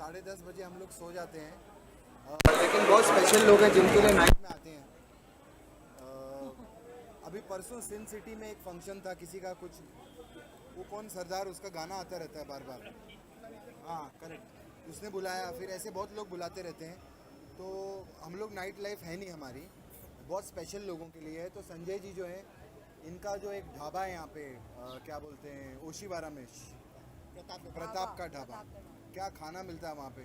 10:30 बजे हम लोग सो जाते हैं, लेकिन बहुत स्पेशल लोग हैं जिनके लिए नाइट में आते हैं। अभी परसों सिन सिटी में एक फंक्शन था किसी का, कुछ वो कौन सरदार, उसका गाना आता रहता है बार बार। हाँ करेक्ट, उसने बुलाया, फिर ऐसे बहुत लोग बुलाते रहते हैं। तो हम लोग नाइट लाइफ है नहीं हमारी, बहुत स्पेशल लोगों के लिए है। तो संजय जी जो है, इनका जो एक ढाबा है यहाँ पे, क्या बोलते हैं, ओशीवारा में, प्रताप का ढाबा, क्या खाना मिलता है वहाँ पे।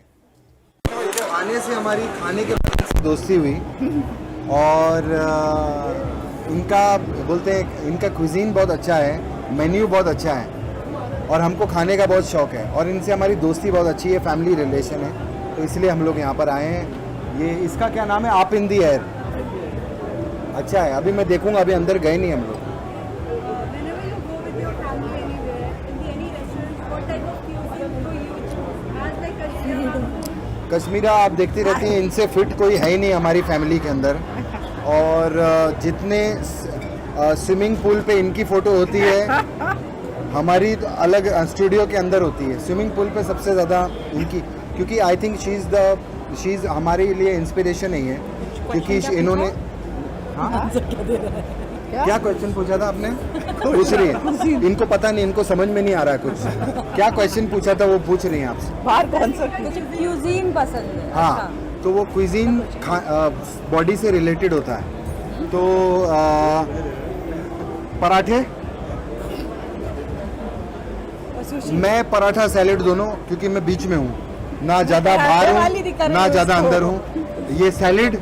तो आने से हमारी खाने के बारे में दोस्ती हुई, और इनका बोलते हैं इनका क्विजीन बहुत अच्छा है, मेन्यू बहुत अच्छा है, और हमको खाने का बहुत शौक है, और इनसे हमारी दोस्ती बहुत अच्छी है, फैमिली रिलेशन है। तो इसलिए हम लोग यहाँ पर आए हैं। ये इसका क्या नाम है, आप इन दी एयर, अच्छा है। अभी मैं देखूंगा, अभी अंदर गए नहीं हम लोग। कश्मीरा आप देखती रहती हैं, इनसे फिट कोई है ही नहीं हमारी फैमिली के अंदर। और जितने स्विमिंग पूल पे इनकी फ़ोटो होती है, हमारी तो अलग स्टूडियो के अंदर होती है। स्विमिंग पूल पे सबसे ज़्यादा इनकी, क्योंकि आई थिंक शी इज़ हमारे लिए इंस्पिरेशन नहीं है, क्योंकि इन्होंने क्या क्वेश्चन पूछा था आपने, पूछ रही है, इनको पता नहीं, इनको समझ में नहीं आ रहा है कुछ। क्या क्वेश्चन पूछा था वो पूछ रही हैं आपसे। बाहर कौन सा क्यूजीन पसंद है? हाँ, तो वो क्विजीन बॉडी से रिलेटेड होता है। तो पराठे, मैं पराठा सैलेड दोनों, क्योंकि मैं बीच में हूँ, ना ज़्यादा बाहर हूँ ना ज़्यादा अंदर हूँ। ये सैलेड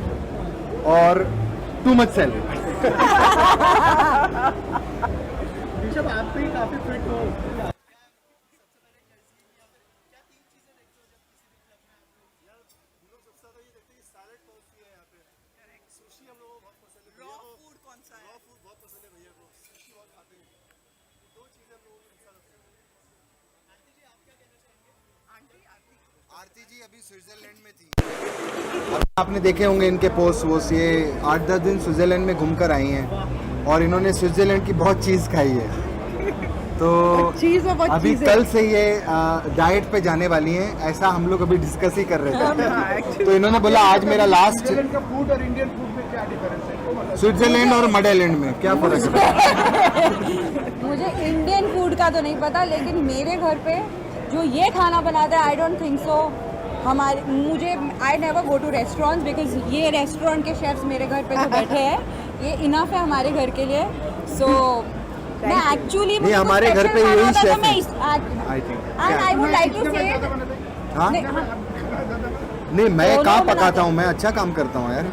और टू मच सैलेड। आप भी काफी फिट हो। आरती जी अभी स्विट्जरलैंड में थी, आपने देखे होंगे इनके पोस्ट वोस्ट, ये 8-10 दिन स्विट्जरलैंड में घूमकर आई हैं, और इन्होंने स्विट्जरलैंड की बहुत चीज़ खाई है। तो अभी कल से ये डाइट पे जाने वाली हैं, ऐसा हम लोग अभी डिस्कस ही कर रहे थे। तो इन्होंने बोला आज मेरा लास्ट। फूड और इंडियन फूड में क्या डिफरेंस है? स्विट्जरलैंड और मडेलैंड में क्या फर्क है? मुझे इंडियन फूड का तो नहीं पता, लेकिन मेरे घर पे जो ये खाना बनाता है, आई डोंट थिंक सो मुझे I never go to restaurants, because ये रेस्टोरेंट के शेफ्स मेरे घर पे जो बैठे हैं, ये इनफ है हमारे घर के लिए। सो मैं एक्चुअली नहीं, हमारे घर पे यही शेफ है, I think. And I would like to say हाँ नहीं, मैं कहाँ पकाता हूँ, मैं अच्छा काम करता हूँ यार।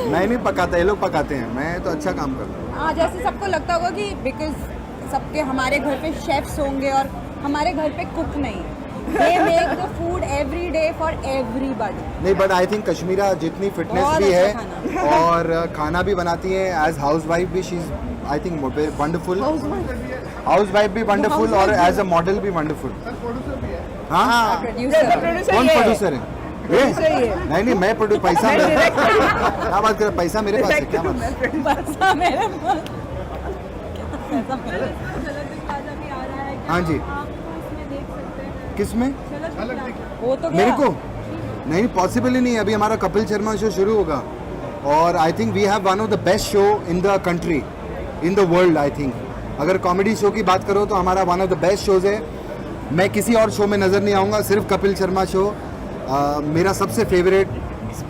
मैं नहीं पकाता, ये लोग पकाते हैं, मैं तो अच्छा काम करता हूँ। हाँ, जैसे सबको लगता होगा कि बिकॉज सबके हमारे घर पे शेफ्स होंगे और हमारे घर पे कुक नहीं, they make the food every day for everybody। नहीं, बट आई थिंक कश्मीरा जितनी फिटनेस भी है और खाना भी बनाती है, एज हाउस वाइफ भी she is I think wonderful, house wife भी वंडरफुल, और एज अ मॉडल भी वंडरफुल। हाँ, कौन प्रोड्यूसर है ये? नहीं नहीं, मैं पैसा क्या बात कर, पैसा मेरे पास है, क्या बात है, पैसा मेरे पास। हाँ जी, किसमें वो तो मेरे को नहीं, पॉसिबल ही नहीं। अभी हमारा कपिल शर्मा शो शुरू होगा, और I think we have one of the best show in the country, in the world. I think अगर कॉमेडी शो की बात करो तो हमारा one of the best shows है। मैं किसी और शो में नज़र नहीं आऊँगा, सिर्फ कपिल शर्मा शो मेरा सबसे फेवरेट,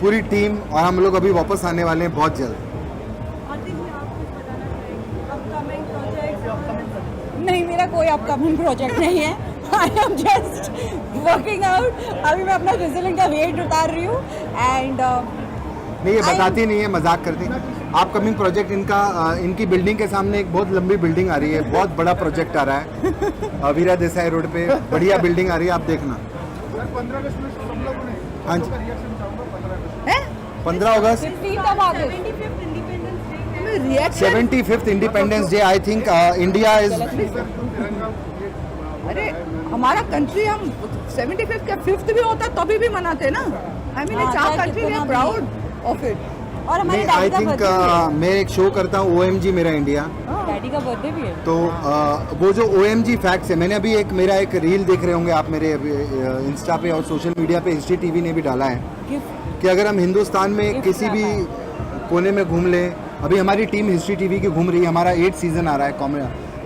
पूरी टीम, और हम लोग अभी वापस आने वाले हैं बहुत जल्द। नहीं, मेरा कोई अपकमिंग प्रोजेक्ट नहीं है, I am just working out. अभी मैं अपना स्विट्जरलैंड का वेट उतार रही हूँ, एंड नहीं, ये बताती नहीं है, मजाक करती। अपकमिंग प्रोजेक्ट इनका, इनकी बिल्डिंग के सामने एक बहुत लंबी बिल्डिंग आ रही है, बहुत बड़ा प्रोजेक्ट आ रहा है वीरा देसाई रोड पे, बढ़िया बिल्डिंग आ रही है, आप देखना। 15 अगस्त में सब लोगों ने, हाँ जी, 15 अगस्त 75th independence day. I think India is, अरे हमारा कंट्री, हम 75th का 5th भी होता तभी भी मनाते ना। I mean it's our country, we are proud of it. और हमारे आई थिंक मैं एक शो करता हूँ OMG मेरा इंडिया, डैडी का बर्थडे भी है। तो वो जो OMG फैक्ट्स है, मैंने अभी मेरा एक रील देख रहे होंगे आप मेरे इंस्टा पे और सोशल मीडिया पे, हिस्ट्री टीवी ने भी डाला है गिफ्ट कि अगर हम हिंदुस्तान में Gift किसी भी कोने में घूम लें, अभी हमारी टीम हिस्ट्री टीवी की घूम रही है, हमारा 8th सीज़न आ रहा है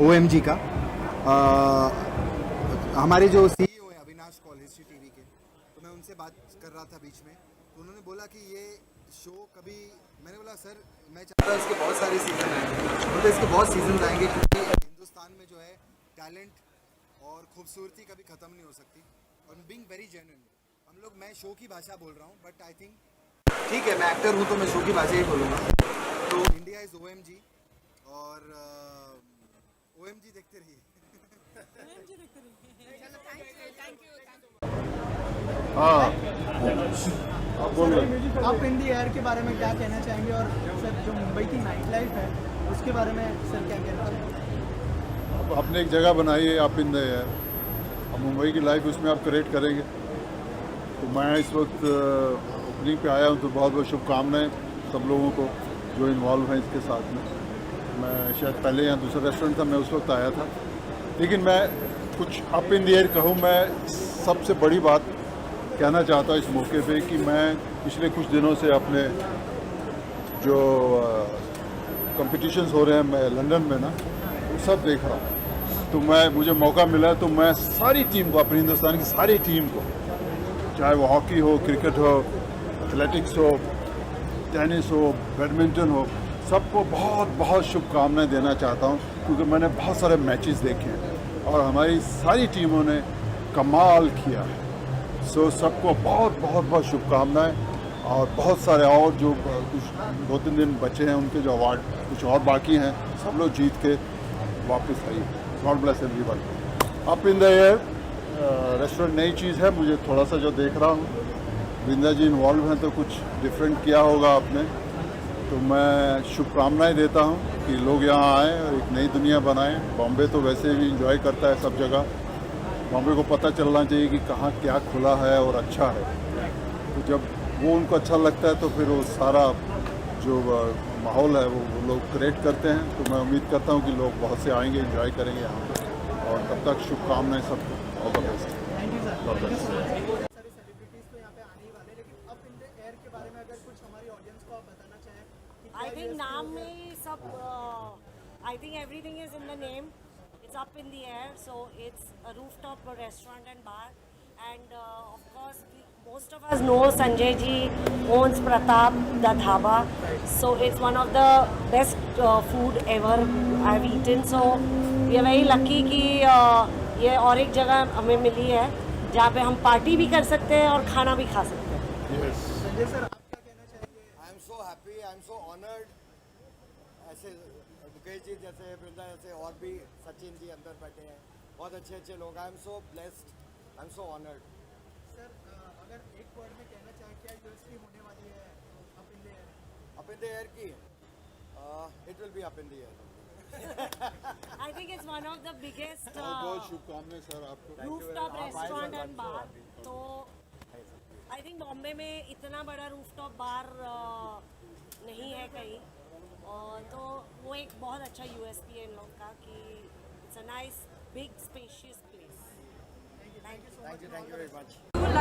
OMG का। हमारे जो CEO हैं अविनाश कौल हिस्ट्री टीवी के, तो मैं उनसे बात कर रहा था बीच में, तो उन्होंने बोला कि ये शो कभी, मैंने बोला सर मैं चाहता हूँ इसके बहुत सारे सीज़न आएंगे, तो इसके बहुत सीजन आएंगे क्योंकि हिंदुस्तान में जो है टैलेंट और खूबसूरती कभी ख़त्म नहीं हो सकती। और बीइंग वेरी जेन्युइन, हम लोग, मैं शो की भाषा बोल रहा हूँ, बट आई थिंक ठीक है, मैं एक्टर हूँ तो मैं शो की भाषा ही बोलूँगा। तो इंडिया इज़ OMG और OMG देखते रहिए। हाँ आप बोलिए। आप इन दी एयर के बारे में क्या कहना चाहेंगे, और सर जो मुंबई की नाइट लाइफ है उसके बारे में सर क्या कहना चाहेंगे? अब आपने एक जगह बनाई है आप इन द एयर, अब मुंबई की लाइफ उसमें आप क्रिएट करेंगे। तो मैं इस वक्त ओपनिंग पे आया हूँ, तो बहुत बहुत शुभकामनाएं सब लोगों को जो इन्वॉल्व हैं इसके साथ में। मैं शायद पहले यहाँ दूसरा रेस्टोरेंट था, मैं उस वक्त आया था, लेकिन मैं कुछ अप इन द एयर कहूँ, मैं सबसे बड़ी बात कहना चाहता हूँ इस मौके पे कि मैं पिछले कुछ दिनों से अपने जो कंपटीशंस हो रहे हैं मैं लंदन में ना, वो सब देख रहा हूँ। तो मुझे मौका मिला तो मैं सारी टीम को, अपनी हिंदुस्तान की सारी टीम को, चाहे वो हॉकी हो, क्रिकेट हो, एथलेटिक्स हो, टेनिस हो, बैडमिंटन हो, सबको बहुत बहुत शुभकामनाएं देना चाहता हूँ, क्योंकि मैंने बहुत सारे मैचेस देखे हैं और हमारी सारी टीमों ने कमाल किया है। सो सबको बहुत बहुत बहुत शुभकामनाएं, और बहुत सारे और जो कुछ 2-3 दिन बचे हैं उनके जो अवार्ड कुछ और बाकी हैं, सब लोग जीत के वापस आइए। God bless everyone. Up in the air restaurant नई चीज़ है, मुझे थोड़ा सा जो देख रहा हूँ, वृंदा जी इन्वॉल्व हैं तो कुछ डिफरेंट किया होगा आपने, तो मैं शुभकामनाएं देता हूँ कि लोग यहाँ आएँ और एक नई दुनिया बनाएं। बॉम्बे तो वैसे भी इंजॉय करता है सब जगह, बॉम्बे को पता चलना चाहिए कि कहाँ क्या खुला है और अच्छा है। तो जब वो उनको अच्छा लगता है तो फिर वो सारा जो माहौल है वो लोग क्रिएट करते हैं। तो मैं उम्मीद करता हूँ कि लोग बहुत से आएंगे, एंजॉय करेंगे यहाँ पर, और तब तक शुभकामनाएं सबको, all the best. Thank you sir. बहुत सारे सेलिब्रिटीज तो यहाँ पे आने ही वाले, लेकिन अप इन द एयर के बारे में अगर कुछ हमारी ऑडियंस को आप बताना चाहें कि I think नाम में ही सब I think everything is in the name. It's up in the air, so it's a rooftop restaurant and bar, and of course most of us know Sanjay ji owns Pratap the Dhaba, so it's one of the best food ever I've eaten. So we are very lucky कि ये और एक जगह हमें मिली है जहाँ पे हम पार्टी भी कर सकते हैं और खाना भी खा सकते हैं। संजय सर आप क्या कहना चाहेंगे? I am so happy, I am so honoured. ऐसे मुकेश जी जैसे, वृंदा जैसे, और भी सचिन जी अंदर बैठे हैं, बहुत अच्छे अच्छे लोग। I am so blessed, I am so honoured. Sir अगर एक वर्ड में कहना चाहें क्या यूएसपी होने वाली है up in the air? Up in the air की it will be up in the air. I think it's one of the biggest बहुत शुभकामनाएं सर आपको। rooftop restaurant and bar. तो I think बॉम्बे में इतना बड़ा rooftop bar नहीं है कहीं, और तो वो एक बहुत अच्छा USP है इन लोग का कि it's a nice big spacious place. Thank you so much. Thank you very much.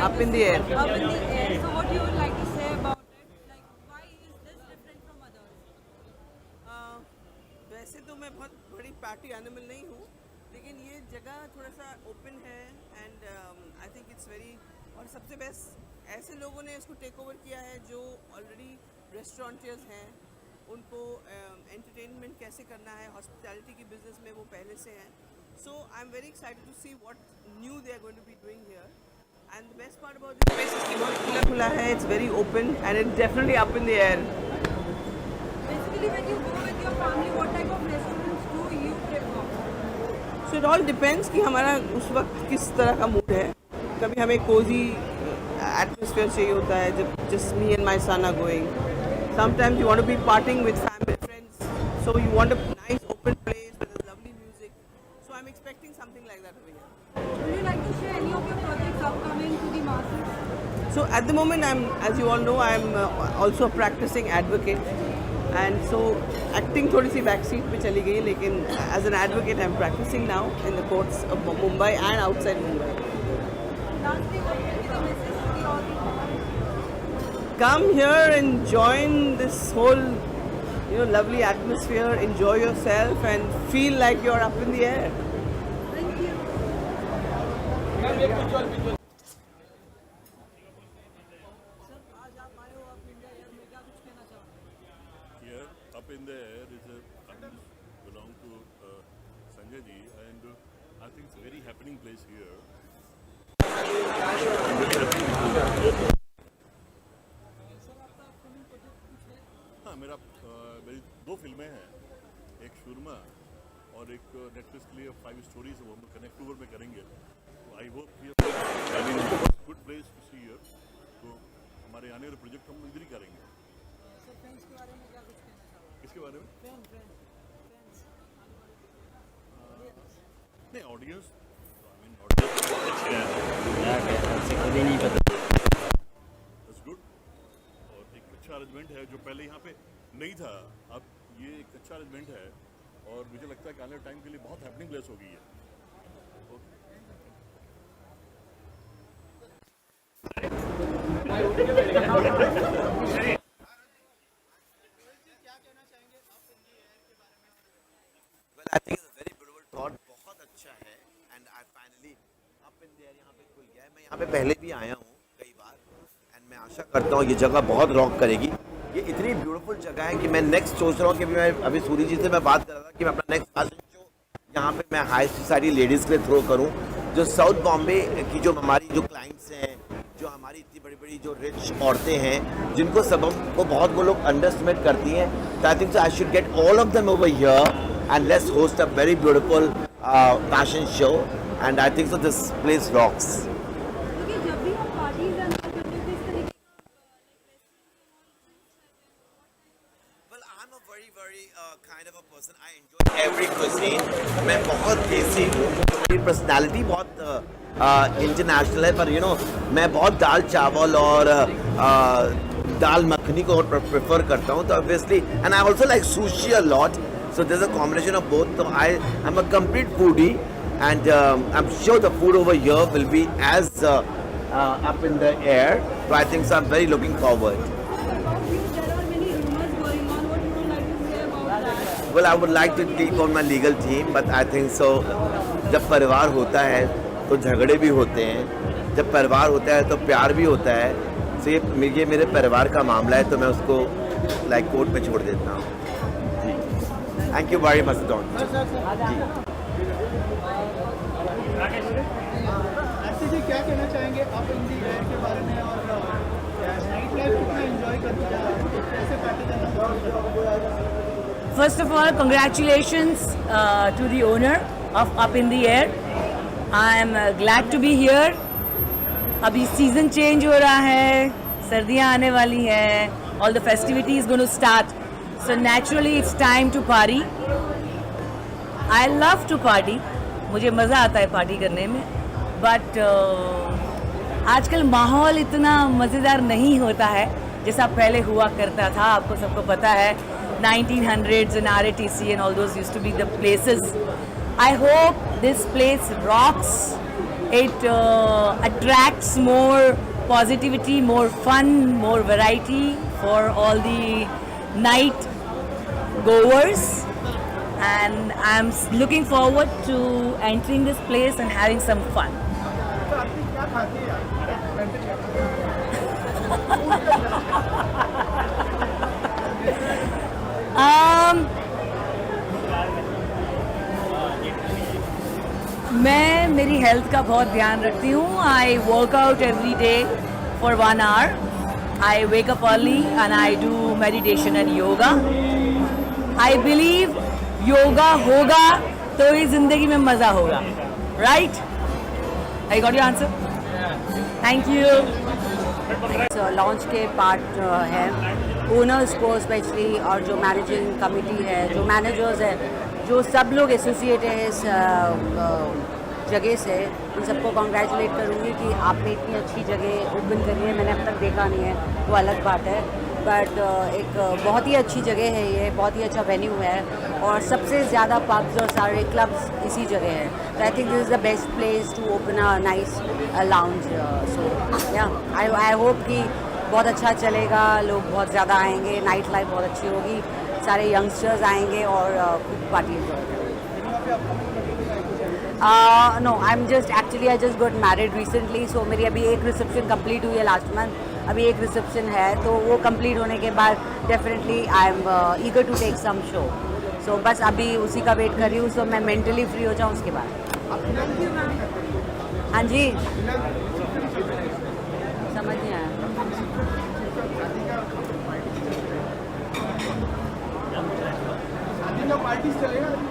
Up in the air. Up in the air. So what you would like to say about it? Like why is this different from others? वैसे तो मैं बहुत बड़ी party animal नहीं हूँ, लेकिन ये जगह थोड़ा सा ओपन है and I think it's very, और सबसे बेस्ट ऐसे लोगों ने इसको टेक ओवर किया है जो ऑलरेडी रेस्टोरेंटर्स हैं, उनको एंटरटेनमेंट कैसे करना है, हॉस्पिटैलिटी की बिजनेस में वो पहले से हैं। So I am very excited to see what new they are going to be doing here, and the best part about this place is कि बहुत खुला खुला है, it's very open and it's definitely up in the air. Basically, when you go with your family, what type of restaurants do you prefer? So it all depends कि हमारा उस वक्त किस तरह का मूड है। कभी हमें कोजी एटमॉस्फेयर चाहिए होता है जब just me and my son are going. Sometimes you want to be partying with family friends, so you want a nice open place with lovely music, so I am expecting something like that over here. Would you like to share any of your projects upcoming to the masses? So at the moment, as you all know, I'm also a practicing advocate. And so acting थोड़ी सी back seat पे चली गई, लेकिन as an advocate I am practising now in the courts of Mumbai and outside Mumbai. Come here and join this whole, lovely atmosphere. Enjoy yourself and feel like you're up in the air. Here, up in the air is belong to Sanjay ji, and I think it's a very happening place here. हाँ, मेरी 2 फिल्में हैं, एक शूरमा और एक Netflix के लिए 5 stories वो हम कनेक्ट ओवर में करेंगे. तो I hope good place to see here. तो हमारे आने वाले प्रोजेक्ट हम इधर ही करेंगे. किसके बारे में? नहीं, ऑडियंस गुड. और एक अच्छा अरेंजमेंट है जो पहले यहाँ पे नहीं था. अब ये एक अच्छा अरेंजमेंट है और मुझे लगता है कि आने वाले टाइम के लिए बहुत हैपनिंग प्लेस हो गई है. Well, I think it's a very beautiful thought. बहुत अच्छा है. And I finally up in there यहाँ पे खुल गया है. मैं यहाँ पे पहले भी आया हूँ कई बार. And मैं आशा करता हूँ ये जगह बहुत रॉक करेगी. ये इतनी ब्यूटीफुल जगह है कि मैं नेक्स्ट सोच रहा हूँ कि मैं अभी सूरी जी से मैं बात कर रहा था कि मैं अपना नेक्स्ट फैशन शो यहाँ पे मैं हाई सोसाइटी लेडीज़ के लिए थ्रो करूँ. जो साउथ बॉम्बे की जो हमारी जो क्लाइंट्स हैं, जो हमारी इतनी बड़ी बड़ी जो रिच औरतें हैं, जिनको सब हमको बहुत वो लोग अंडरस्टिमेट करती हैं. तो I think I should get all of them over here and let's host a very beautiful fashion show, and I think so this place rocks. Well, I'm a very kind of a person. I enjoy every cuisine. मैं बहुत देसी हूँ. मेरी personality बहुत international है, पर मैं बहुत दाल चावल और दाल मखनी को prefer करता हूँ. तो obviously, and I also like sushi a lot. So there's a combination of both. So I'm a complete foodie, and I'm sure the food over here will be as up in the air. So I think so I'm very looking forward. There are many rumors going on. What would you like to say about that? Well, I would like to take on my legal team, but I think so. जब परिवार होता है तो झगड़े भी होते हैं. जब परिवार होता है तो प्यार भी होता है. So ये मेरे परिवार का मामला है, तो मैं उसको लाइक कोर्ट में छोड़ देता हूँ. Thank you very much, Don. आरती जी क्या कहना चाहेंगे आप इन दी एयर के बारे में, और नाइट लाइफ कितना एंजॉय करते हैं, कैसे पार्टी करना? First of all, congratulations to the owner of Up in the Air. I am glad to be here. अभी सीजन चेंज हो रहा है, सर्दियाँ आने वाली हैं, all the festivities going to start. So naturally it's time to party. I love to party. मुझे मज़ा आता है पार्टी करने में. But आजकल माहौल इतना मज़ेदार नहीं होता है जैसा पहले हुआ करता था. आपको सबको पता है 1900s and RATC and all those used to be the places. I hope this place rocks. It attracts more positivity, more fun, more variety for all the night goers, and I'm looking forward to entering this place and having some fun. मैं मेरी health का बहुत ध्यान रखती हूँ. I work out every day for 1 hour. I wake up early and I do meditation and yoga. I believe yoga होगा तो ही जिंदगी में मज़ा होगा. Right? I got your answer? Thank you. Launch के पार्ट है ओनर्स को स्पेशली, और जो मैनेजिंग कमिटी है, जो मैनेजर्स है, जो सब लोग एसोसिएट है इस जगह से उन सबको कॉन्ग्रेचुलेट करूँगी कि आपने इतनी अच्छी जगह ओपन करी है। मैंने अब तक देखा नहीं है, वो अलग बात है, बट एक बहुत ही अच्छी जगह है ये, बहुत ही अच्छा वेन्यू है और सबसे ज़्यादा पब्स और सारे क्लब्स इसी जगह है। तो I think this is the best place to open a nice lounge. So yeah I hope कि बहुत अच्छा चलेगा, लोग बहुत ज़्यादा आएंगे, नाइट लाइफ बहुत अच्छी होगी, सारे यंगस्टर्स आएंगे और खूब पार्टी एंजॉय करेंगे। No, I just got married recently, so मेरी अभी एक रिसेप्शन कंप्लीट हुई है लास्ट मंथ, अभी एक रिसेप्शन है, तो वो कंप्लीट होने के बाद definitely I am eager to take some show. So बस अभी उसी का वेट कर रही हूँ, सो मैं मेंटली फ्री हो जाऊँ उसके बाद। हाँ जी, समझ नहीं आया।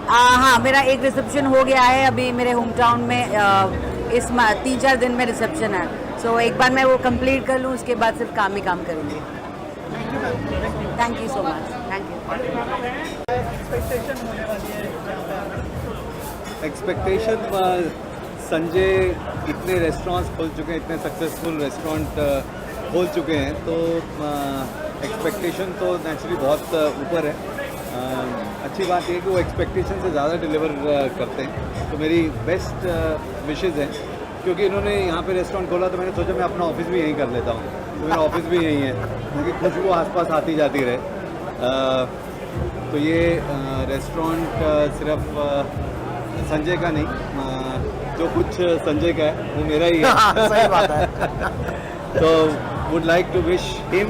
हाँ, मेरा एक रिसेप्शन हो गया है अभी मेरे होम टाउन में, इस 3-4 दिन में रिसेप्शन है। सो एक बार मैं वो कंप्लीट कर लूँ, उसके बाद सिर्फ काम ही काम करूँगी। Thank you so much, thank you. Expectation, Sanjay इतने रेस्टोरेंट्स खोल चुके हैं, इतने सक्सेसफुल रेस्टोरेंट खोल चुके हैं, तो एक्सपेक्टेशन तो नेचुरली बहुत ऊपर है। अच्छी बात ये है कि वो एक्सपेक्टेशन से ज़्यादा डिलीवर करते हैं, तो मेरी बेस्ट विशेज़ हैं। क्योंकि इन्होंने यहाँ पे रेस्टोरेंट खोला तो मैंने सोचा मैं अपना ऑफिस भी यहीं कर लेता हूँ, तो मेरा ऑफिस भी यहीं है, क्योंकि खुशबू आसपास आती जाती रहे। तो ये रेस्टोरेंट सिर्फ संजय का नहीं, जो कुछ संजय का है वो मेरा ही है। सही बात है। तो would like to wish him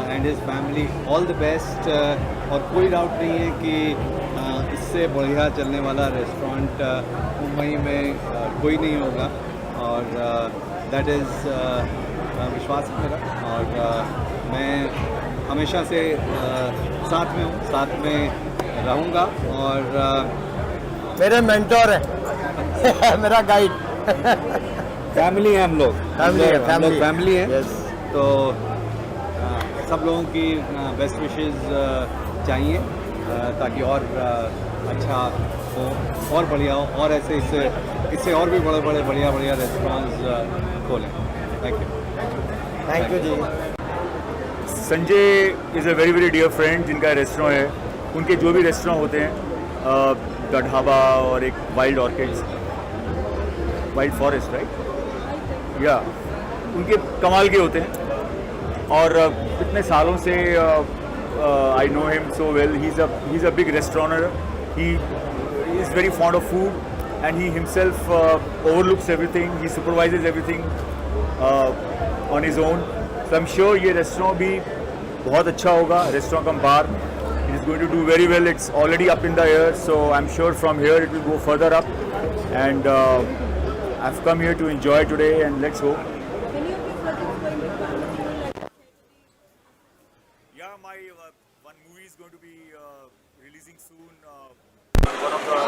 and his family all the best. और कोई डाउट नहीं है कि इससे बढ़िया चलने वाला रेस्टोरेंट मुंबई में कोई नहीं होगा, और दैट इज़ विश्वास है मेरा। और मैं हमेशा से साथ में हूँ, साथ में रहूँगा, और मेरे मेंटोर है मेरा गाइड। फैमिली है हम लोग, फैमिली है। Yes. तो सब लोगों की बेस्ट विशेस चाहिए, ताकि और अच्छा हो और बढ़िया हो, और ऐसे इससे और भी बड़े बड़े बढ़िया रेस्टोरेंट्स खोलें। Thank you ji. Sanjay is a very very dear friend, जिनका रेस्टोरेंट है, उनके जो भी रेस्टोरेंट होते हैं, द ढाबा और एक wild orchids, wild forest, right, या उनके कमाल के होते हैं। और इतने सालों से I know him so well, he is a big restaurateur, he is very fond of food and he himself overlooks everything, he supervises everything on his own. So I am sure ये restaurant भी बहुत अच्छा होगा, restaurant cum bar. It is going to do very well. It's already up in the air, so I'm sure from here it will go further up. And I've come here to enjoy today, and let's go. Yeah, my one movie is going to be releasing soon on one of the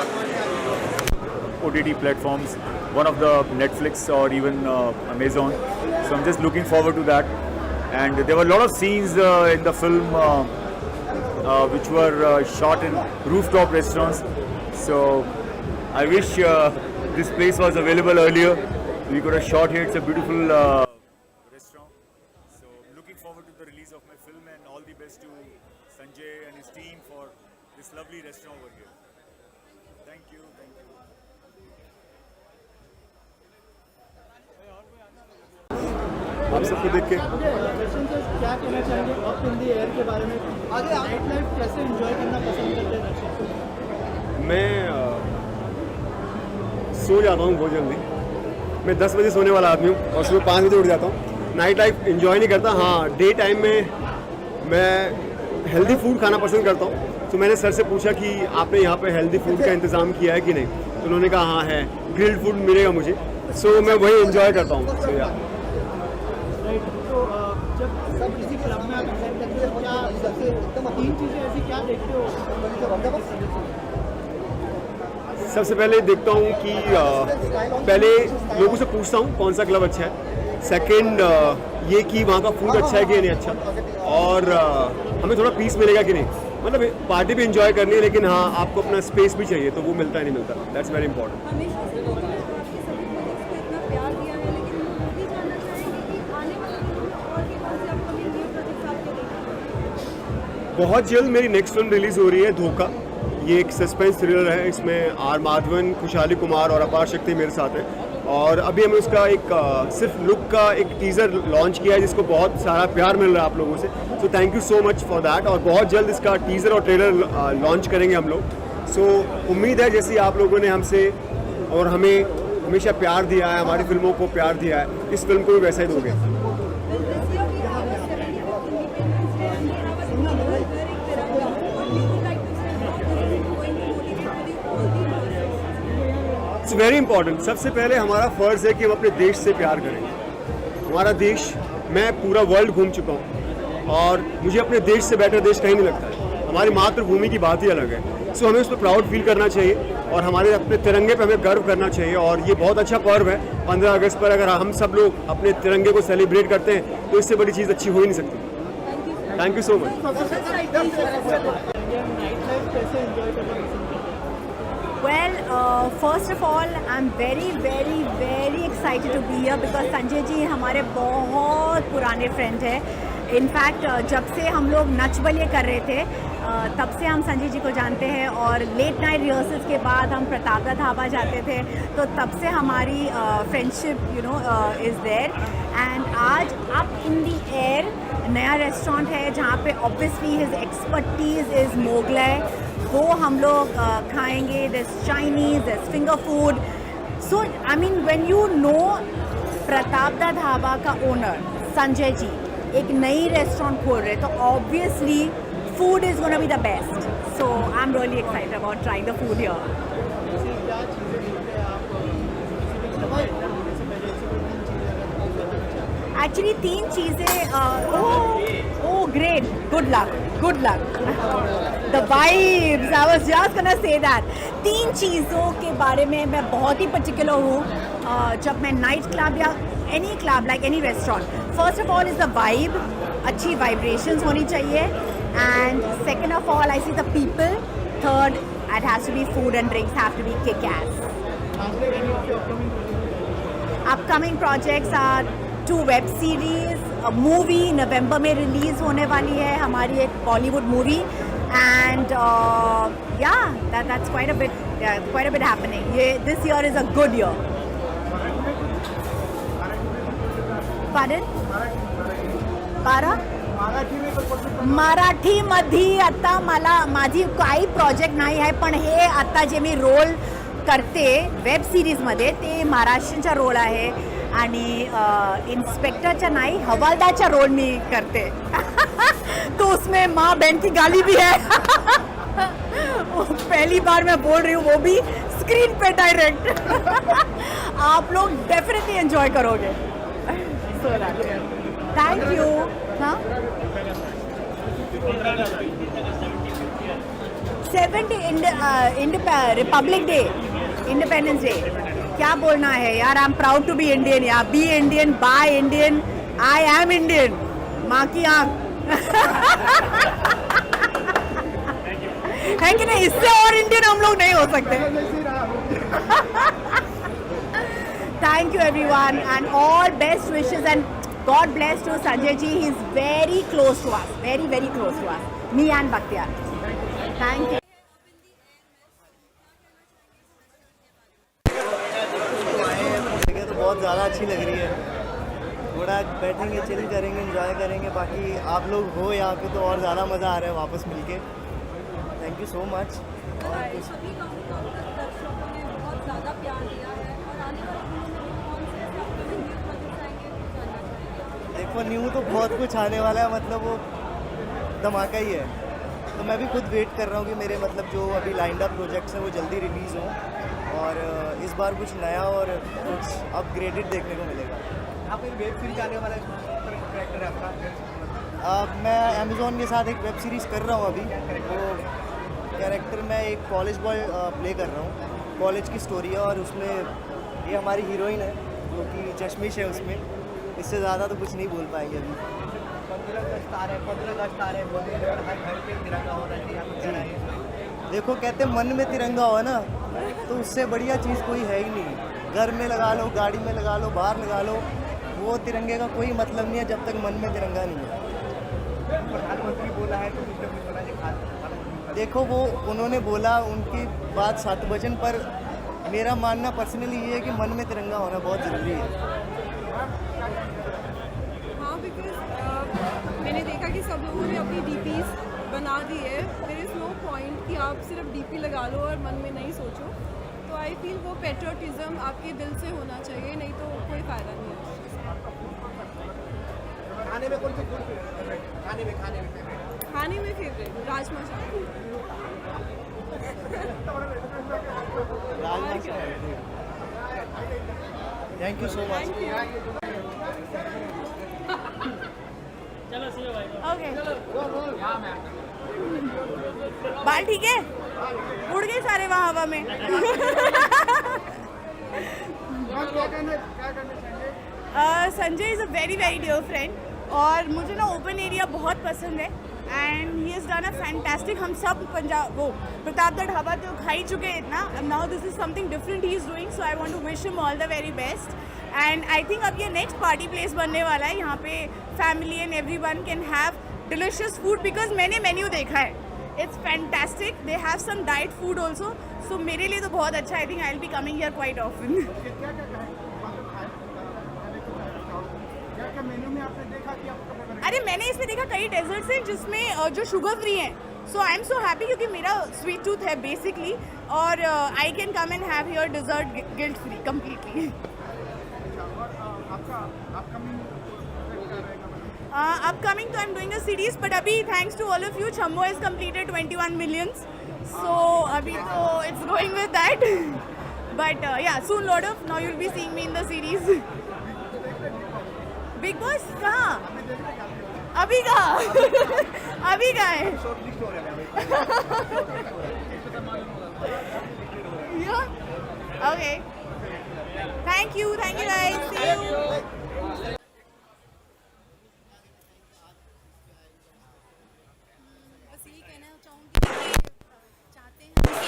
OTT platforms, one of the Netflix or even Amazon. So I'm just looking forward to that. And there were a lot of scenes in the film which were shot in rooftop restaurants. So I wish this place was available earlier. We could have shot here. It's a beautiful restaurant. So looking forward to the release of my film, and all the best to Sanjay and his team for this lovely restaurant over here. Thank you. Thank you. आप सबको देख के क्या कहना चाहेंगे up in the air के बारे में? आगे नाइट लाइफ कैसे एंजॉय करना पसंद करते हैं दर्शक? मैं सो जाता हूँ बहुत जल्दी, मैं 10 बजे सोने वाला आदमी हूँ और सुबह 5 बजे उठ जाता हूँ। नाइट लाइफ एंजॉय नहीं करता। हाँ, डे टाइम में मैं हेल्दी फूड खाना पसंद करता हूँ। तो मैंने सर से पूछा कि आपने यहाँ पे हेल्दी फूड का इंतज़ाम किया है कि नहीं, तो उन्होंने कहा हाँ है, ग्रिल्ड फूड मिलेगा मुझे। सो मैं वही एंजॉय करता हूँ। सो या तो जब सब किसी क्लब में आप एंजॉय करते हो, क्या सबसे 3 चीज़ें ऐसी क्या देखते हो? सबसे पहले देखता हूँ कि पहले लोगों से पूछता हूँ कौन सा क्लब अच्छा है। सेकंड ये कि वहाँ का फूड अच्छा है कि नहीं अच्छा, और हमें थोड़ा पीस मिलेगा कि नहीं। मतलब पार्टी भी एंजॉय करनी है, लेकिन हाँ आपको अपना स्पेस भी चाहिए, तो वो मिलता है नहीं मिलता। That's very important. बहुत जल्द मेरी नेक्स्ट फिल्म रिलीज़ हो रही है, धोखा। ये एक सस्पेंस थ्रिलर है, इसमें आर माधवन, खुशहाली कुमार और अपार शक्ति मेरे साथ हैं। और अभी हमें उसका एक सिर्फ लुक का एक टीज़र लॉन्च किया है, जिसको बहुत सारा प्यार मिल रहा है आप लोगों से। So thank you so much for that. और बहुत जल्द इसका टीज़र और ट्रेलर लॉन्च करेंगे हम लोग। सो उम्मीद है जैसे आप लोगों ने हमसे और हमें हमेशा प्यार दिया है, हमारी फिल्मों को प्यार दिया है, इस फिल्म को भी वैसा ही दोगे। It's very important. सबसे पहले हमारा फ़र्ज़ है कि हम अपने देश से प्यार करें। हमारा देश, मैं पूरा वर्ल्ड घूम चुका हूँ और मुझे अपने देश से बेटर देश कहीं नहीं लगता है। हमारी मातृभूमि की बात ही अलग है। सो हमें उस पर प्राउड फील करना चाहिए और हमारे अपने तिरंगे पर हमें गर्व करना चाहिए। और ये बहुत अच्छा पर्व है 15 अगस्त पर। अगर हम सब लोग अपने तिरंगे को सेलिब्रेट करते हैं तो इससे बड़ी चीज़ अच्छी हो ही नहीं सकती। Thank you so much. Well, first of all, I'm very excited to be here because Sanjay ji हमारे बहुत पुराने फ्रेंड हैं। इनफैक्ट जब से हम लोग नच बलिए कर रहे थे तब से हम संजय जी को जानते हैं और लेट नाइट रिहर्सल्स के बाद हम प्रतापदा ढाबा जाते थे, तो तब से हमारी फ्रेंडशिप इज़ देयर। एंड आज अप इन दी एयर नया रेस्टोरेंट है जहाँ पे obviously his expertise is Mughlai, वो हम लोग खाएंगे। This Chinese, this finger food. So I mean when you know Pratapda Dhaba का ओनर संजय जी एक नई रेस्टोरेंट खोल रहे, तो obviously food is gonna be the best. So I am really excited about trying the food here. Actually 3 चीज़ें। Oh great, good luck. The vibes, I was just gonna say that. 3 चीज़ों के बारे में मैं बहुत ही पर्टिकुलर हूँ जब मैं नाइट क्लब या any club like any restaurant. First of all is the vibe, अच्छी वाइब्रेशंस होनी चाहिए। And second of all I see the people. Third, it has to be food and drinks have to be kick ass. Upcoming projects are 2 web series, movie नवंबर में release होने वाली है हमारी, एक Bollywood movie. And yeah that's quite a bit happening. ये this year is a good year. Pardon? मराठीमध्ये आता माझी काही प्रोजेक्ट नाही आहे, पण हे आता जे मी रोल करते वेब सिरीजमध्ये ते महाराष्ट्राचा रोल आहे आणि इंस्पेक्टरचा नाही हवालदारचा रोल मी करते। तो उसमें माँ बहन की गाली भी है। पहली बार मैं बोल रही हूँ, वो भी स्क्रीन पे डायरेक्ट। आप लोग डेफिनेटली एंजॉय करोगे। Thank you. हाँ 70 रिपब्लिक डे, इंडिपेंडेंस डे, क्या बोलना है यार। I am proud to be Indian यार। Be Indian, by Indian, I am Indian. माँ की आँख है कि नहीं, इससे और इंडियन हम लोग नहीं हो सकते। Thank you everyone and all best wishes and God bless to Sanjay ji. He is very close to us, very close to us. Me and Bhaktiyar. Thank you. तो बहुत ज़्यादा अच्छी लग रही है। थोड़ा बैठेंगे, चिल करेंगे, एंजॉय करेंगे। बाकी आप लोग हो यहाँ पे तो और ज़्यादा मज़ा आ रहा है वापस मिलके। Thank you so much. देखो न्यू तो बहुत कुछ आने वाला है, मतलब वो धमाका ही है। तो मैं भी खुद वेट कर रहा हूँ कि मेरे मतलब जो अभी लाइंड अप प्रोजेक्ट्स हैं वो जल्दी रिलीज़ हों और इस बार कुछ नया और कुछ अपग्रेडेड देखने को मिलेगा। आप एक वेब सीरीज आने वाला कैरेक्टर है आपका? मैं अमेज़ॉन के साथ एक वेब सीरीज़ कर रहा हूँ अभी। वो कैरेक्टर मैं एक कॉलेज बॉय प्ले कर रहा हूँ। कॉलेज की स्टोरी है और उसमें ये हमारी हीरोइन है जो कि चश्मिश है उसमें। इससे ज़्यादा तो कुछ नहीं बोल पाएंगे अभी। 15 अगस्त आ रहे हैं, मोदी हर घर पे तिरंगा होना चाहिए। देखो कहते मन में तिरंगा हो ना, तो उससे बढ़िया चीज़ कोई है ही नहीं। घर में लगा लो, गाड़ी में लगा लो, बाहर लगा लो, वो तिरंगे का कोई मतलब नहीं है जब तक मन में तिरंगा नहीं है। प्रधानमंत्री बोला है तो कुछ ना कुछ बनाइए खाना। देखो वो उन्होंने बोला, उनकी बात सत वचन, पर मेरा मानना पर्सनली ये है कि मन में तिरंगा होना बहुत ज़रूरी है। हाँ, बिकॉज मैंने देखा कि सब लोगों ने अपनी डीपीज बना दी है। देयर इज़ नो पॉइंट कि आप सिर्फ डीपी लगा लो और मन में नहीं सोचो। तो आई फील वो पेट्रियोटिज्म आपके दिल से होना चाहिए, नहीं तो कोई फ़ायदा नहीं है। खाने में कौन सी खाने में फेवरेट राजमा चावल। Thank you so much. Okay, बाल ठीक है, उड़ गए सारे वहाँ हवा में। Sanjay is a very very dear friend, और मुझे ना ओपन एरिया बहुत पसंद है and he is done a fantastic. हम सब पंजाब वो प्रतापगढ़ ढाबा तो खा ही चुके हैं इतना, now this is something different he is doing, so I want to wish him all the very best. And I think अब ये नेक्स्ट पार्टी प्लेस बनने वाला है, यहाँ पे family and everyone can have delicious food, because मैंने menu देखा है, it's fantastic. They have some diet food also, so मेरे लिए तो बहुत अच्छा। I think I will be coming here quite often. अरे मैंने इसमें देखा कई डेजर्ट्स हैं जिसमें जो शुगर फ्री हैं, so I am so happy क्योंकि मेरा स्वीट टूथ है बेसिकली, और I can come and have your dessert guilt free completely. Upcoming तो I am doing a series, but अभी thanks to all of you Chhambo has completed 21 millions, so अभी तो it's going with that, but yeah soon lot of now you will be seeing me in the series. Bigg Boss कहाँ? अभी कहाँ? अभी कहाँ है? Okay, thank you guys, see you.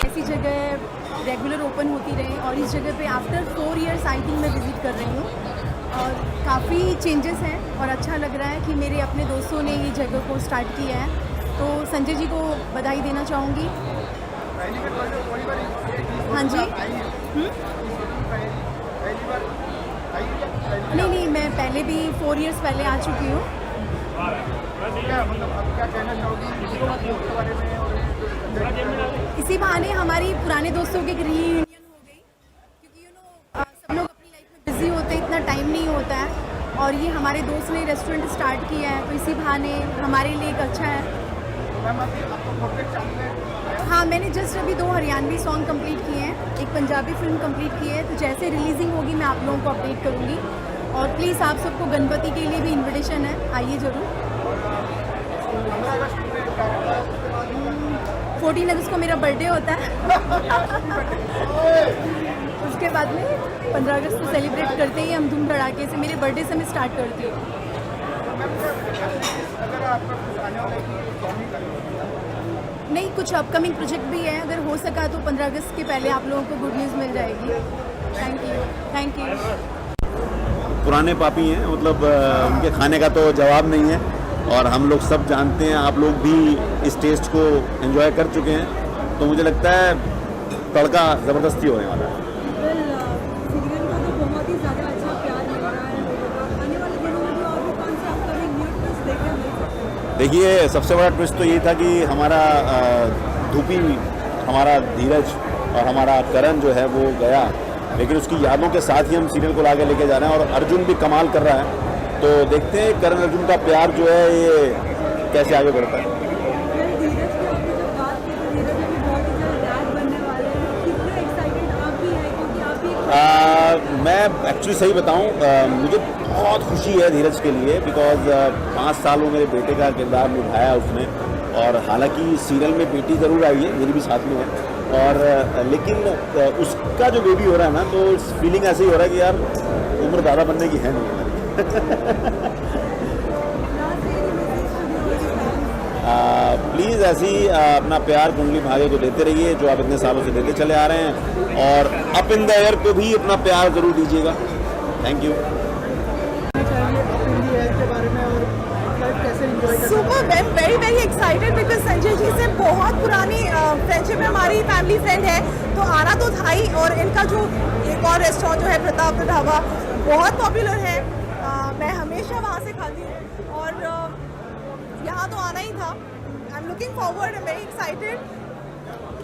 ऐसी जगह रेगुलर ओपन होती रहे, और इस जगह पे आफ्टर 4 इयर्स आई थिंक मैं विज़िट कर रही हूँ, और काफ़ी चेंजेस हैं और अच्छा लग रहा है कि मेरे अपने दोस्तों ने ये जगह को स्टार्ट किया है, तो संजय जी को बधाई देना चाहूँगी। हाँ जी, नहीं, मैं पहले भी 4 इयर्स पहले आ चुकी हूँ। इसी बहाने हमारी पुराने दोस्तों की रीयूनियन हो गई, क्योंकि सब लोग अपनी लाइफ में बिजी होते हैं, इतना टाइम नहीं होता है, और ये हमारे दोस्त ने रेस्टोरेंट स्टार्ट किया है, तो इसी बहाने हमारे लिए एक अच्छा है। हाँ, मैंने जस्ट अभी 2 हरियाणवी सॉन्ग कंप्लीट किए हैं, एक पंजाबी फिल्म कंप्लीट की है, तो जैसे रिलीजिंग होगी मैं आप लोगों को अपडेट करूँगी, और प्लीज़ आप सबको गणपति के लिए भी इन्विटेशन है, आइए ज़रूर। 14 अगस्त को मेरा बर्थडे होता है। उसके बाद में 15 अगस्त को सेलिब्रेट करते ही हम धूम धड़ाके से, मेरे बर्थडे से मैं स्टार्ट करती हूँ। नहीं, कुछ अपकमिंग प्रोजेक्ट भी है, अगर हो सका तो 15 अगस्त के पहले आप लोगों को गुड न्यूज़ मिल जाएगी। Thank you. पुराने पापी हैं, मतलब उनके खाने का तो जवाब नहीं है, और हम लोग सब जानते हैं, आप लोग भी इस टेस्ट को एंजॉय कर चुके हैं, तो मुझे लगता है तड़का ज़बरदस्ती होने वाला है। सीरियल को तो बहुत ही ज़्यादा अच्छा प्यार मिल रहा है, आने वाले दिनों में और भी कौन से अपकमिंग न्यू ट्विस्ट देखने मिल सकते हैं? देखिए, सबसे बड़ा ट्विस्ट तो ये था कि हमारा धूपी, हमारा धीरज और हमारा करण जो है वो गया, लेकिन उसकी यादों के साथ ही हम सीरियल को आगे लेके जा रहे हैं, और अर्जुन भी कमाल कर रहा है, तो देखते हैं करण अर्जुन का प्यार जो है ये कैसे आगे बढ़ता है। मैं एक्चुअली सही बताऊं, मुझे बहुत खुशी है धीरज के लिए, बिकॉज 5 साल वो मेरे बेटे का किरदार निभाया उसने, और हालांकि सीरियल में बेटी ज़रूर आई है, मेरी भी साथ में है, और लेकिन उसका जो बेबी हो रहा है ना, तो इस फीलिंग ऐसे ही हो रहा है कि यार उम्र ज़्यादा बनने की है नहीं प्लीज़ ऐसी अपना प्यार कुंडली भाग्य को देते रहिए, जो आप इतने सालों से देते चले आ रहे हैं, और अप इन द एयर को भी अपना प्यार ज़रूर दीजिएगा। Thank you. के बारे में और नाइट लाइफ कैसे एंजॉय करना? Super, I am very very excited because Sanjay ji से बहुत पुरानी फ्रेंडशिप है, हमारी फैमिली फ्रेंड है, तो आना तो था ही। और इनका जो एक और रेस्टोरेंट जो है प्रताप द ढाबा बहुत पॉपुलर है, मैं हमेशा वहाँ से खाती हूँ और यहाँ तो आना ही था। I am looking forward, I am very excited.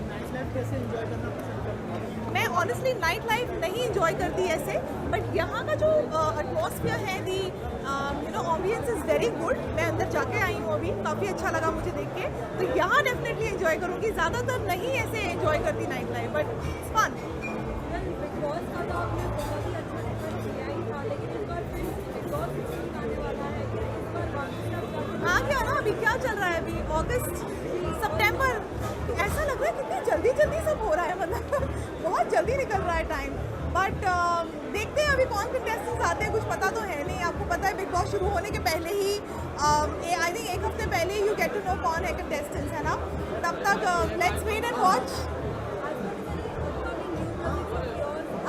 Night life कैसे एंजॉय करना पसंद करते हैं? मैं ऑनेस्टली नाइट लाइफ नहीं इंजॉय करती ऐसे, बट यहाँ का जो एटमॉस्फेयर है, दी ऑम्बियंस इज़ वेरी गुड। मैं अंदर जाके आई हूँ अभी, काफ़ी अच्छा लगा मुझे देख के, तो यहाँ डेफिनेटली एंजॉय करूँगी। ज़्यादातर नहीं ऐसे एंजॉय करती night life, but it's fun. आ गया ना, अभी क्या चल रहा है, अभी अगस्त सितंबर, ऐसा लग रहा है कितनी जल्दी जल्दी सब हो रहा है, मतलब बहुत जल्दी निकल रहा है टाइम। बट देखते हैं अभी कौन कंटेस्टेंट्स आते हैं, कुछ पता तो है नहीं। आपको पता है बिग बॉस शुरू होने के पहले ही आई थिंक एक हफ्ते पहले ही यू गेट टू नो कौन है कंटेस्टेंट्स, है ना। तब तक लेट्स वेट एंड वॉच।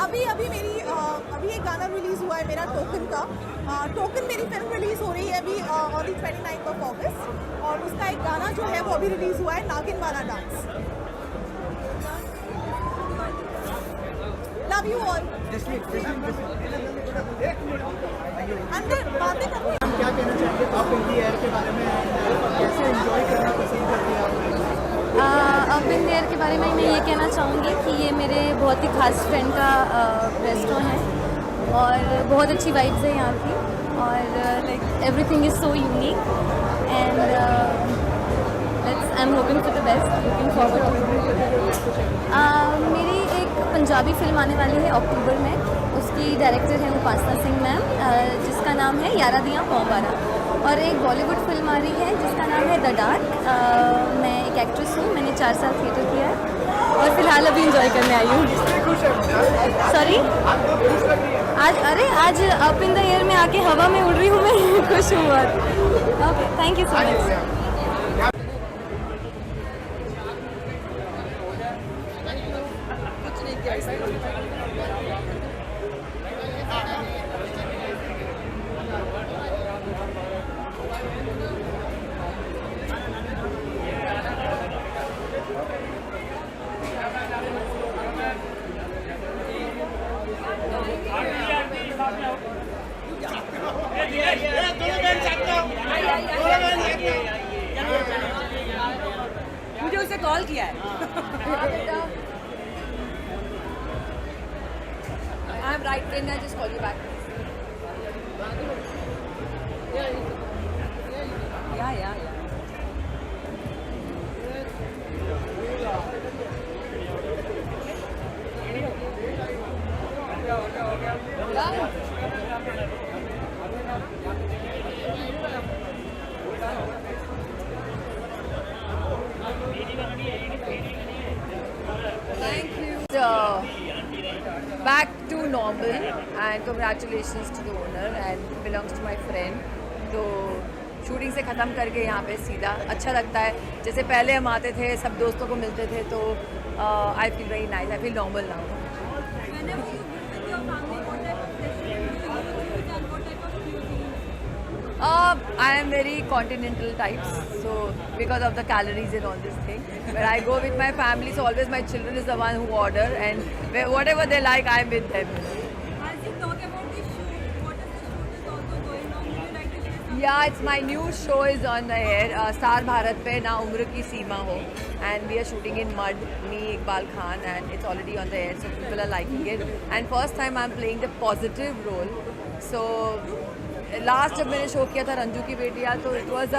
अभी मेरी अभी एक गाना रिलीज़ हुआ है मेरा टोकन का। टोकन मेरी फिल्म रिलीज़ हो रही है अभी ऑन दी 29th ऑफ अगस्त, और उसका एक गाना जो है वो अभी रिलीज़ हुआ है, नागिन वाला डांस। Love you all. अंदर बातें करो। हम क्या कहना चाहेंगे अप इन द एयर के बारे में, कैसे एंजॉय करना पसंद करते हैं आप? अप इन द एयर के बारे में मैं ये कहना चाहूँगी कि ये मेरे बहुत ही खास फ्रेंड का रेस्टोरेंट है और बहुत अच्छी वाइब्स है यहाँ की, और like everything is so unique and I am hoping for the best, looking forward. मेरी एक पंजाबी फिल्म आने वाली है अक्टूबर में, उसकी डायरेक्टर है उपासना सिंह मैम, जिसका नाम है यारा दियाँ पौबारा, और एक बॉलीवुड फिल्म आ रही है जिसका नाम है द डार्क। मैं एक एक्ट्रेस हूँ, मैंने 4 साल थिएटर किया है और फिलहाल अभी इंजॉय करने आई हूँ। सॉरी, आज अप इन द एयर में आके हवा में उड़ रही हूँ मैं, खुश हूँ बहुत। Okay, thank you so much. मुझे उसे कॉल किया है। I am right, can I just call you back? या Thank you. Back to normal and congratulations to the owner and belongs to my friend. तो शूटिंग से ख़त्म करके यहाँ पे सीधा अच्छा लगता है, जैसे पहले हम आते थे सब दोस्तों को मिलते थे, तो I feel very nice, I feel normal now. I am very continental types, so because of the calories and all this thing. But I go with my family, so always my children is the one who order, and whatever they like, I'm with them. As you talk about this shoot, what is the shoot is also going on? Would you like to share something? Yeah, it's my new show is on the air, Star Bharat pe Na Umr Ki Seema Ho, and we are shooting in mud, me, Iqbal Khan, and it's already on the air, so people are liking it. And first time I'm playing the positive role, so last जब मैंने show किया था रंजू की बेटियाँ, तो it was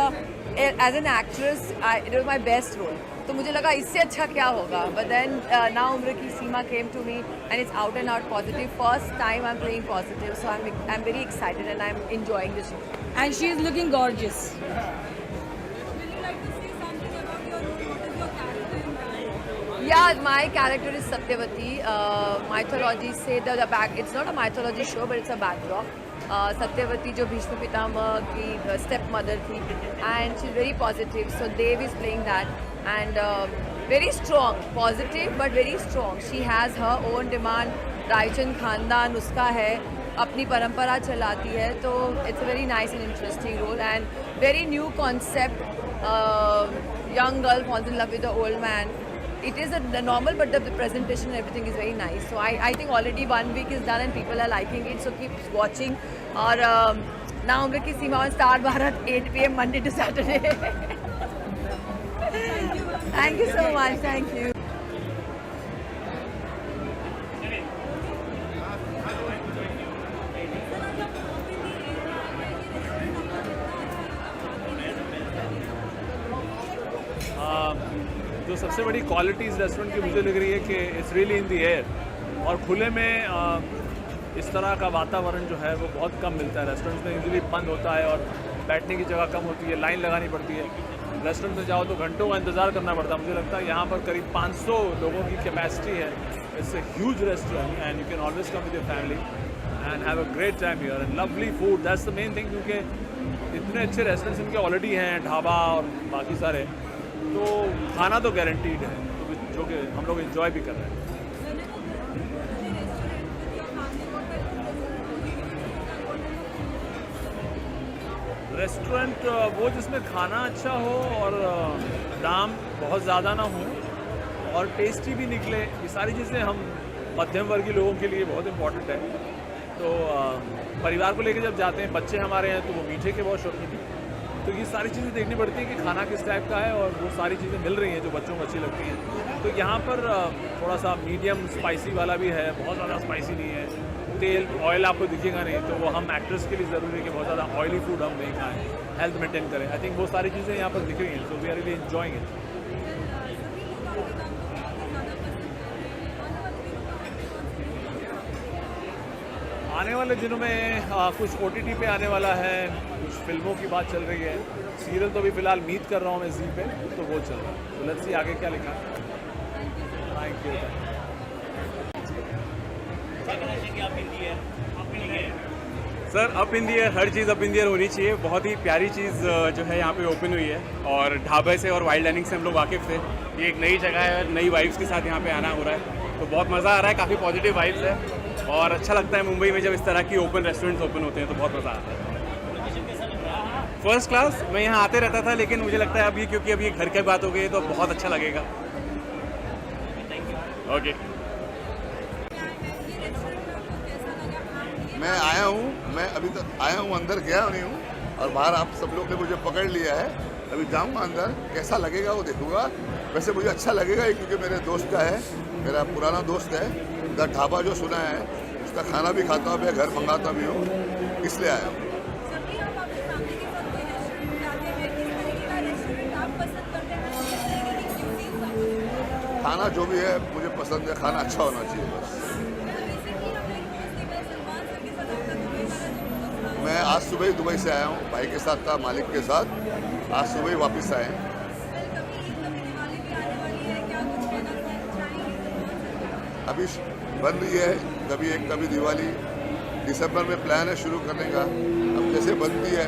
as an actress it was my best role, तो मुझे लगा इससे अच्छा क्या होगा, बट देन ना उम्र की सीमा came to me and it's out and out positive, first time I am playing positive, so I am very excited and I am enjoying the show and she is looking gorgeous. Yeah, my character is Satyavati. Mythology say the back. It's not a mythology show, but it's a backdrop. Satyavati, जो भीष्म पितामह की step mother थी, and she's very positive. So Dev is playing that, and very strong, positive but very strong. She has her own demand. Raichand खानदान उसका है, अपनी परंपरा चलाती है, तो it's a very nice and interesting role and very new concept. Young girl falls in love with the old man. It is a normal, but the presentation and everything is very nice. So I think already 1 week is done and people are liking it. So keep watching. और now हम लोग की सीमा Star Bharat 8 PM Monday to Saturday. Thank you so much. Thank you. जो सबसे बड़ी quality इस restaurant की मुझे लग रही है कि it's really in the air, और खुले में इस तरह का वातावरण जो है वो बहुत कम मिलता है. रेस्टोरेंट में यूजुअली बंद होता है और बैठने की जगह कम होती है, लाइन लगानी पड़ती है. रेस्टोरेंट में जाओ तो घंटों का इंतज़ार करना पड़ता है. मुझे लगता है यहाँ पर करीब 500 लोगों की कैपेसिटी है. It's a huge restaurant and you can always come with your family and have a great time here and lovely food. That's the main thing, क्योंकि इतने अच्छे रेस्टोरेंट्स इनके ऑलरेडी हैं, ढाबा और बाकी सारे, तो खाना तो गारंटीड है, तो जो कि हम लोग एंजॉय भी कर रहे हैं. रेस्टोरेंट वो जिसमें खाना अच्छा हो और दाम बहुत ज़्यादा ना हो और टेस्टी भी निकले, ये सारी चीज़ें हम मध्यम वर्गीय लोगों के लिए बहुत इम्पोर्टेंट है. तो परिवार को लेकर जब जाते हैं, बच्चे हमारे हैं तो वो मीठे के बहुत शौकीन हैं, तो ये सारी चीज़ें देखनी पड़ती है कि खाना किस टाइप का है और वो सारी चीज़ें मिल रही हैं जो बच्चों को अच्छी लगती हैं. तो यहाँ पर थोड़ा सा मीडियम स्पाइसी वाला भी है, बहुत ज़्यादा स्पाइसी नहीं है. तेल ऑयल आपको दिखेगा नहीं, तो वो हम एक्टर्स के लिए ज़रूरी है कि बहुत ज़्यादा ऑयली फूड हम नहीं खाएँ, हेल्थ मेंटेन करें. आई थिंक वो सारी चीज़ें यहाँ पर दिख रही हैं, so we are really enjoying it. आने वाले दिनों में कुछ OTT पे आने वाला है, कुछ फिल्मों की बात चल रही है. सीरियल तो अभी फ़िलहाल मीट कर रहा हूँ मैं जी पे, तो वो चल रहा है. तो लेट्स सी आगे क्या लिखा. Thank you. Sir up in the air, her cheese up in the air होनी चाहिए. बहुत ही प्यारी चीज़ जो है यहाँ पे ओपन हुई है, और ढाबे से और वाइल्ड डाइनिंग से हम लोग वाकिफ़ थे. ये एक नई जगह है, नई वाइब्स के साथ यहाँ पे आना हो रहा है, तो बहुत मज़ा आ रहा है. काफ़ी पॉजिटिव वाइब्स है और अच्छा लगता है मुंबई में जब इस तरह की ओपन रेस्टोरेंट्स ओपन होते हैं, तो बहुत मज़ा आता है. First class. मैं यहाँ आते रहता था, लेकिन मुझे लगता है अभी क्योंकि अभी घर की बात हो गई तो बहुत अच्छा लगेगा. ओके. मैं आया हूँ, मैं अभी तक आया हूँ, अंदर गया नहीं हूँ, और बाहर आप सब लोग ने मुझे पकड़ लिया है. अभी जाऊँगा अंदर, कैसा लगेगा वो देखूँगा. वैसे मुझे अच्छा लगेगा ही, क्योंकि मेरे दोस्त का है, मेरा पुराना दोस्त है. द ढाबा जो सुना है उसका खाना भी खाता हूँ, मैं घर मंगाता भी हूँ, इसलिए आया हूँ. खाना जो भी है मुझे पसंद है, खाना अच्छा होना चाहिए बस. मैं आज सुबह ही दुबई से आया हूँ, भाई के साथ था, मालिक के साथ. आज सुबह ही वापस आए. अभी बन रही है, कभी दिवाली. दिसंबर में प्लान है शुरू करने का. अब जैसे बनती है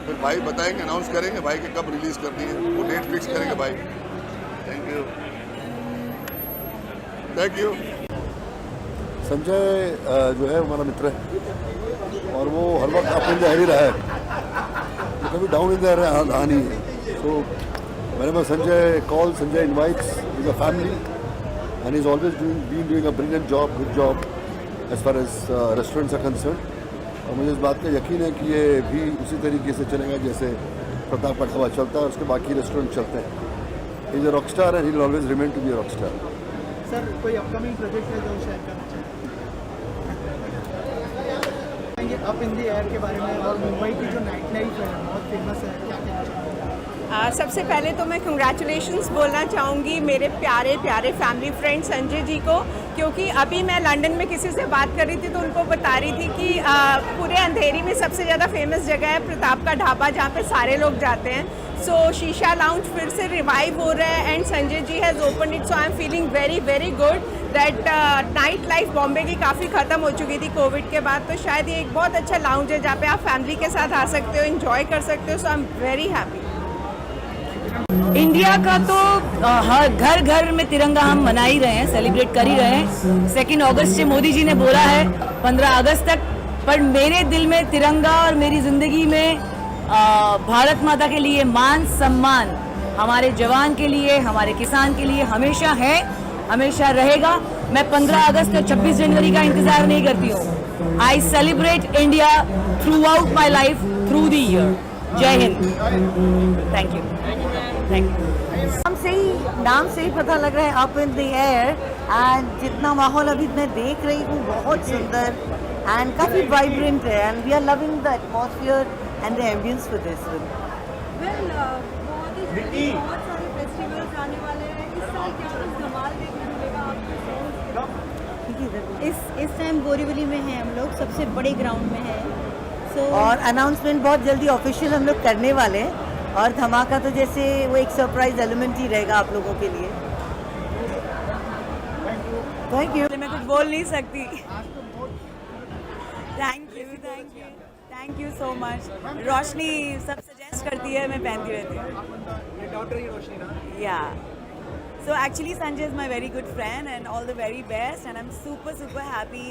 फिर भाई बताएंगे, अनाउंस करेंगे भाई कि कब रिलीज़ करनी है, वो डेट फिक्स करेंगे भाई. Thank you. Thank you. Sanjay जो है हमारा मित्र है और वो हर वक्त अप इन द एयर ही रहा है, तो कभी डाउन इन द एयर रहा नहीं है. सो whenever Sanjay call, Sanjay invites with a family and he's always been doing a brilliant job, good job as far as restaurants are concerned. और मुझे इस बात का यकीन है कि ये भी उसी तरीके से चलेगा जैसे प्रताप का ढाबा चलता है, उसके बाकी रेस्टोरेंट चलते हैं. He is a rock star and he will always remain to be a rock star. Sir कोई अपकमिंग प्रोजेक्ट है जो शेयर करना चाहेंगे अप इन द एयर के बारे में, और मुंबई की जो नाइट लाइफ है बहुत फेमस है, क्या कहना चाहेंगे? सबसे पहले तो मैं कंग्रेचुलेशंस बोलना चाहूँगी मेरे प्यारे प्यारे फैमिली फ्रेंड संजय जी को, क्योंकि अभी मैं लंदन में किसी से बात कर रही थी तो उनको बता रही थी कि पूरे अंधेरी में सबसे ज़्यादा फेमस जगह है प्रताप का ढाबा, जहाँ पे सारे लोग जाते हैं. सो शीशा लाउंज फिर से रिवाइव हो रहा है and Sanjay ji has open it. So I am feeling very very good that night life Bombay की काफ़ी ख़त्म हो चुकी थी कोविड के बाद, तो शायद ये एक बहुत अच्छा लाउंज है जहाँ पे आप फैमिली के साथ आ सकते हो, इन्जॉय कर सकते हो. So I am very happy. India का तो हर घर घर में तिरंगा हम मना ही रहे हैं, सेलिब्रेट कर ही रहे हैं. 2 अगस्त से मोदी जी ने बोला है 15 अगस्त तक पर मेरे दिल में तिरंगा और मेरी ज़िंदगी में भारत माता के लिए मान सम्मान हमारे जवान के लिए, हमारे किसान के लिए हमेशा है, हमेशा रहेगा। मैं 15 अगस्त और 26 जनवरी का इंतज़ार नहीं करती हूँ। I celebrate India throughout my life, through the year. Jai Hind. Thank you. Thank you. नाम से ही पता लग रहा है up in the air, and जितना माहौल अभी मैं देख रही हूँ बहुत सुंदर एंड काफ़ी वाइब्रेंट है, and we are loving the atmosphere and the ambience for this film. बहुत सारे फेस्टिवल्स आने वाले हैं, इस साल क्या कुछ धमाल देखने मिलेगा आपको? इस टाइम बोरीवली में हैं हम लोग, सबसे बड़े ग्राउंड में है। और अनाउंसमेंट बहुत जल्दी ऑफिशियल हम लोग करने वाले हैं, और धमाका तो जैसे वो एक सरप्राइज एलिमेंट ही रहेगा आप लोगों के लिए। Thank you. मैं कुछ बोल नहीं सकती। Thank you so much. Roshni सब सजेस्ट करती है, मैं पहनती रहती हूँ। Yeah so actually Sanjay is my very good friend and all the very best, and I am super happy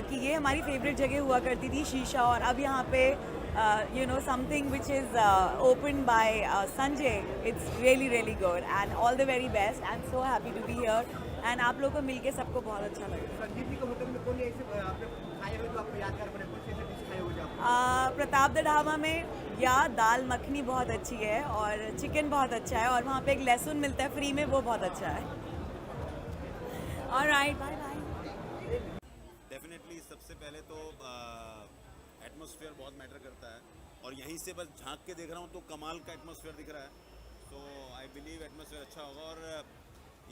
कि ये हमारी फेवरेट जगह हुआ करती थी शीशा, और अब यहाँ पे you know something which is opened by Sanjay. It's really good and all the very best. I'm so happy to be here and आप लोगों को मिलके सबको बहुत अच्छा लगा। संजीव जी को होटल में कौन ऐसे आपने खाए हुए जो आपको यादगार बने, कौन से ऐसे डिश खाए हुए आप? प्रताप द ढाबा में या दाल मखनी बहुत अच्छी है, और चिकन बहुत अच्छा है, और वहाँ पे एक लहसुन मिलता है फ्री में, वो बहुत अच्छा है। Alright, bye bye. डेफिनेटली सबसे पहले तो एटमॉस्फेयर बहुत मैटर करता है, और यहीं से बस झांक के देख रहा हूँ तो कमाल का एटमॉस्फेयर दिख रहा है। तो आई बिलीव एटमॉस्फेयर अच्छा होगा, और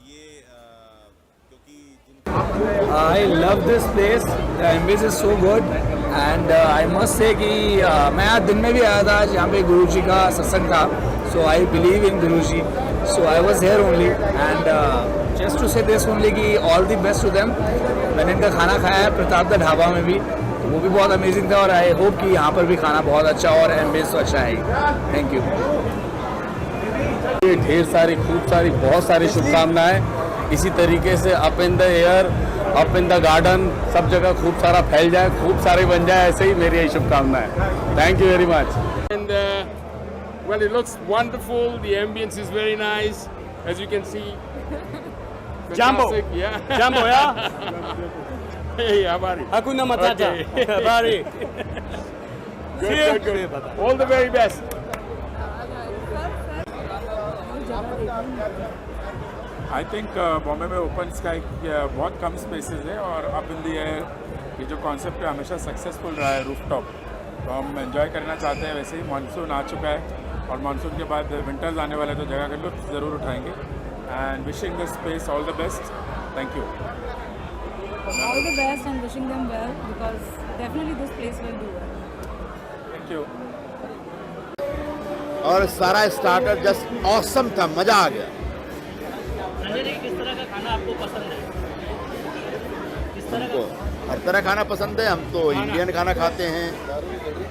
ये क्योंकि I love this place, the ambience is so good, and I must say कि मैं आज दिन में भी आया था, आज यहाँ पे गुरु जी का सत्संग था, सो आई believe in Guru ji, so I was here only, and just to say this only कि all the best to them. मैंने इनका खाना खाया है प्रताप द ढाबा में भी, वो भी बहुत अमेजिंग था, और आई होप कि यहाँ पर भी खाना बहुत अच्छा और एम्बियंस तो अच्छा है। Thank you. ढेर सारी, खूब सारी, बहुत सारी शुभकामनाएं। इसी तरीके से up in the air, up in the garden, सब जगह खूब सारा फैल जाए, खूब सारे बन जाए, ऐसे ही मेरी यही शुभकामनाएं। Thank you very much. And well, it looks wonderful. The ambience is very nice, as you can see. Jambo. Fantastic, yeah. Jambo, yeah. Hey, habari. Hakuna Matata. Habari. Good. All the very best. I think Bombay में open sky बहुत कम spaces है, और up in the air ये जो concept है हमेशा successful रहा है, रूफटॉप, तो हम एंजॉय करना चाहते हैं। वैसे ही मानसून आ चुका है, और मानसून के बाद विंटर्स आने वाले, तो जगह का लुत्फ ज़रूर उठाएंगे। And wishing the space all the best. Thank you. All the best and wishing them well, because definitely this place will do well. Thank you. और सारा स्टार्टर जस्ट ऑसम था, मज़ा आ गया। संजय जी, किस तरह का खाना आपको पसंद है? किस तरह हमको हर तरह खाना पसंद है। हम तो इंडियन खाना खाते हैं,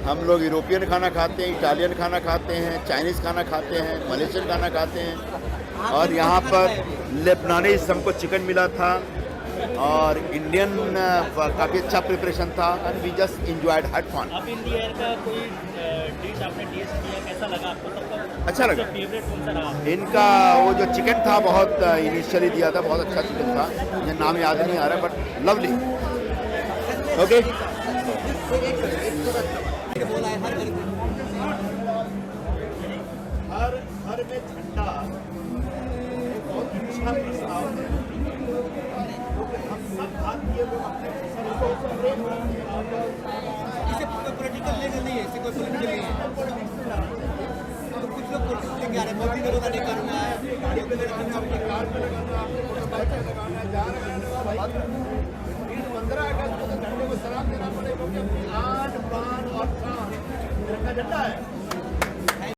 हम लोग यूरोपियन खाना खाते हैं, इटालियन खाना खाते हैं, चाइनीज़ खाना खाते हैं, मलेशियन खाना खाते हैं, और यहाँ पर लेबनानीज हमको चिकन मिला था, और इंडियन काफ़ी अच्छा प्रिपरेशन था, and we just enjoyed, had fun. Up in the air का कोई डिश आपने टेस्ट किया, कैसा लगा आपको? सबका अच्छा लगा। फेवरेट कौन सा रहा? इनका वो जो चिकन था बहुत इनिशियली दिया था, बहुत अच्छा चिकन था, मुझे नाम याद नहीं आ रहा, बट लवली। ओके। हर में झंडा बहुत अच्छा प्रस्ताव है। हम सब भारतीय लोग अपने इसे पॉलिटिकल लेवल नहीं है, इसे कोई पॉलिटिकल नहीं है, तो कुछ लोग पॉलिटिकल लेके आ रहे हैं। मोदी ने रोका नहीं करना है, गाड़ियों पे लगाना, अपने कार पे लगाना, अपने बाइक पे लगाना, जा रहे हैं 15 अगस्त को झंडे को सलाम देना पड़ेगा, क्योंकि आन बान और शान का झंडा है।